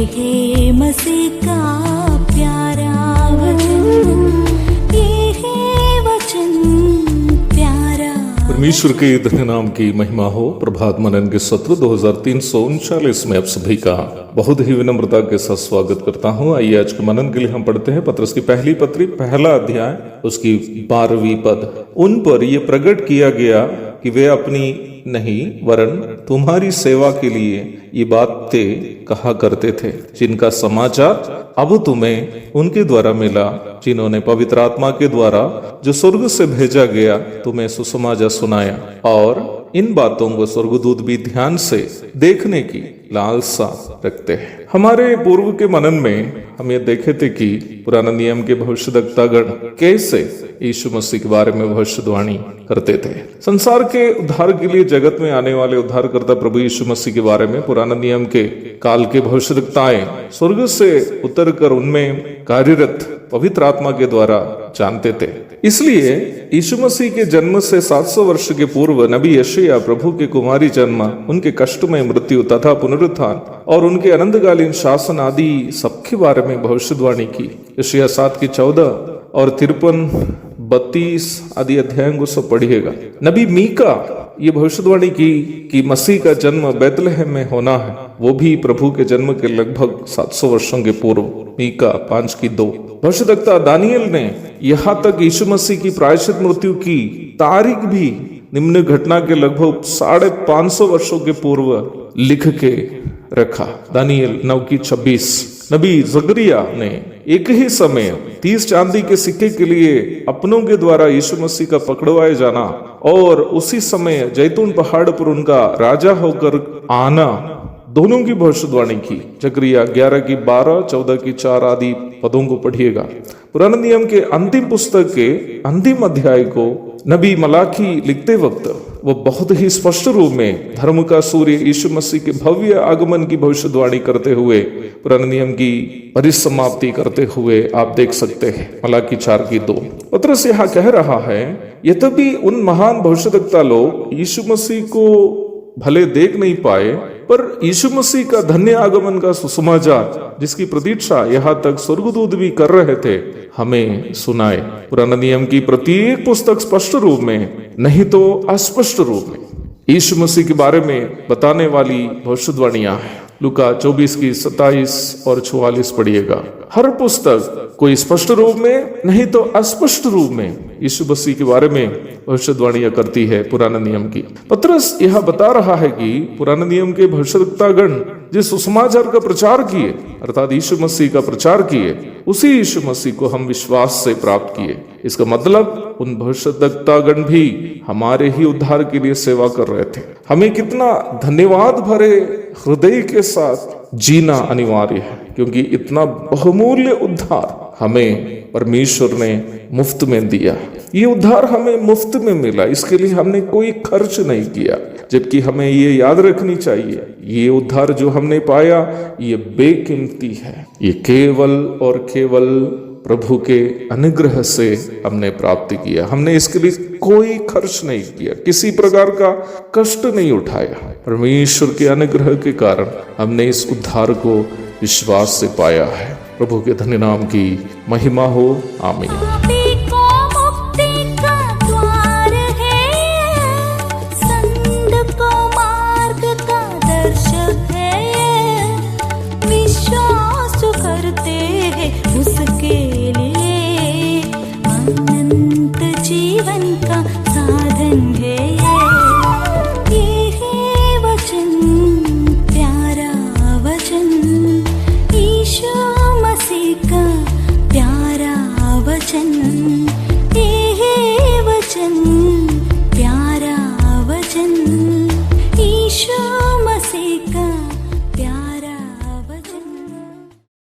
है मसीह का प्यारा वचन, ये है वचन प्यारा। परमेश्वर के धन्य नाम की महिमा हो। प्रभात मनन के सत्र 2339 में आप सभी का बहुत ही विनम्रता के साथ स्वागत करता हूँ। आइए आज के मनन के लिए हम पढ़ते हैं पत्रस की पहली पत्री, पहला अध्याय, उसकी 12वीं पद। उन पर यह प्रकट किया गया कि वे अपनी नहीं वरन तुम्हारी सेवा के लिए ये बातें कहा करते थे, जिनका समाचार अब तुम्हें उनके द्वारा मिला, जिन्होंने पवित्र आत्मा के द्वारा जो स्वर्ग से भेजा गया तुम्हें सुसमाचार सुनाया। और इन बातों को स्वर्गदूत भी ध्यान से देखने की लालसा रखते हैं। हमारे पूर्व के मनन में हम ये देखे थे कि पुराना नियम के भविष्यद्वक्तागण कैसे यीशु मसीह के बारे में भविष्यवाणी करते थे। संसार के उद्धार के लिए जगत में आने वाले उद्धारकर्ता प्रभु यीशु मसीह के बारे में पुराना नियम के काल के भविष्यद्वक्ताएं स्वर्ग से उतर कर उनमें कार्यरत पवित्र आत्मा के द्वारा जानते थे। इसलिए यीशु मसीह के जन्म से 700 वर्ष के पूर्व नबी यशायाह प्रभु के कुमारी जन्म, उनके कष्टमय मृत्यु तथा पुनरुत्थान और उनके अनंतकालीन शासन आदि सबके बारे में भविष्यवाणी की। यशायाह 7 की 14 और 53, 32 आदि अध्यायों को सब पढ़िएगा। नबी मीका ये भविष्यवाणी की कि मसीह का जन्म बैतलहम में होना है, वो भी प्रभु के जन्म के लगभग 700 वर्षों के पूर्व। मीका 5 की 2। भविष्यद्वक्ता दानियल ने यहाँ तक यीशु मसीह की प्रायश्चित मृत्यु की तारीख भी निम्न घटना के लगभग 550 वर्षों के पूर्व लिख के रखा। दानियल 9 की 26। नबी जकरिया ने एक ही समय 30 चांदी के सिक्के के लिए अपनों के द्वारा यीशु मसीह का पकड़वाए जाना और उसी समय जैतून पहाड़ पर उनका राजा होकर आना, दोनों की भविष्यवाणी की। जकरिया 11 की 12, 14 की 4 आदि पदों को पढ़िएगा। पुराने नियम के अंतिम पुस्तक के अंतिम अध्याय को नबी मलाकी लिखते वक्त वो बहुत ही स्पष्ट रूप में धर्म का सूर्य यीशु मसीह के भव्य आगमन की भविष्यवाणी करते हुए, पुराने नियम की परिसमाप्ति करते हुए आप देख सकते हैं। मलाकी 4 की 2। पत्रस यहाँ कह रहा है, यद्यपि उन महान भविष्यद्वक्ता लोग यीशु मसीह को भले देख नहीं पाए, पर यीशु मसीह का धन्य आगमन का सुसमाचार जिसकी प्रतीक्षा यहाँ तक स्वर्गदूत भी कर रहे थे, हमें सुनाए। पुराना नियम की प्रत्येक पुस्तक स्पष्ट रूप में नहीं तो अस्पष्ट रूप में यीशु मसीह के बारे में बताने वाली भविष्यवाणियां हैं। लूका 24 की 27 और 44 पढ़िएगा। हर पुस्तक कोई स्पष्ट रूप में नहीं तो अस्पष्ट रूप में यीशु मसीह के बारे में भविष्यवाणियां करती है पुराना नियम की। पत्रस यह बता रहा है कि पुराने नियम के भविष्यद्वक्तागण जिस सुसमाचार का प्रचार किए, अर्थात यीशु मसीह का प्रचार किए, उसी यीशु मसीह को हम विश्वास से प्राप्त किए। इसका मतलब उन भविष्यद्वक्तागण भी हमारे ही उद्धार के लिए सेवा कर रहे थे। हमें कितना धन्यवाद भरे हृदय के साथ जीना अनिवार्य है, क्योंकि इतना बहुमूल्य उद्धार हमें परमेश्वर ने मुफ्त में दिया। ये उद्धार हमें मुफ्त में मिला, इसके लिए हमने कोई खर्च नहीं किया। जबकि हमें ये याद रखनी चाहिए, ये उद्धार जो हमने पाया ये बेकीमती है। ये केवल और केवल प्रभु के अनुग्रह से हमने प्राप्ति किया। हमने इसके लिए कोई खर्च नहीं किया, किसी प्रकार का कष्ट नहीं उठाया। परमेश्वर के अनुग्रह के कारण हमने इस उद्धार को विश्वास से पाया है। प्रभु के धन्य नाम की महिमा हो। आमीन।